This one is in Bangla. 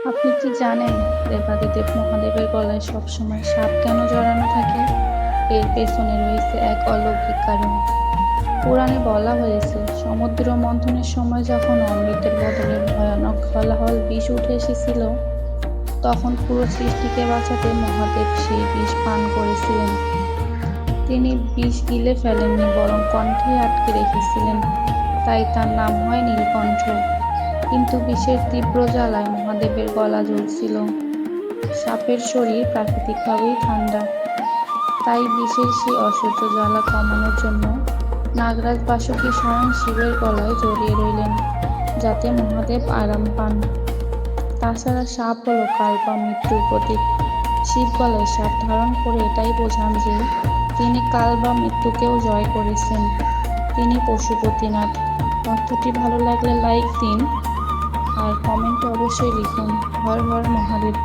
আপনি কি জানেন দেবাদিদেব মহাদেবের গলায় সবসময় সাপ কেন জড়ানো থাকে? এর পেছনে রয়েছে এক অলৌকিক কারণ। পুরাণে বলা হয়েছে, সমুদ্র মন্থনের সময় যখন অমৃতের বদলে ভয়ানক হলাহল বিষ উঠে এসেছিল, তখন পুরো সৃষ্টিকে বাঁচাতে মহাদেব সেই বিষ পান করেছিলেন। তিনি বিষ গিলে ফেলেননি, বরং কণ্ঠে আটকে রেখেছিলেন। তাই তার নাম হয় নীলকণ্ঠ। কিন্তু বিষের তীব্র জ্বালায় মহাদেবের গলা জ্বলছিল। সাপের শরীর প্রাকৃতিকভাবেই ঠান্ডা, তাই বিষের সেই অসহ্য জ্বালা কমানোর জন্য নাগরাজ বাসুকী স্বয়ং শিবের গলায় জড়িয়ে রইলেন, যাতে মহাদেব আরাম পান। তাছাড়া সাপ হলো কাল বা মৃত্যুর প্রতীক। শিব গলায় সাপ ধারণ করে এটাই বোঝান যে তিনি কাল বা মৃত্যুকেও জয় করেছেন। তিনি পশুপতিনাথ। তথ্যটি ভালো লাগলে লাইক দিন আর কমেন্টে অবশ্যই লিখুন হর হর মহাদেব।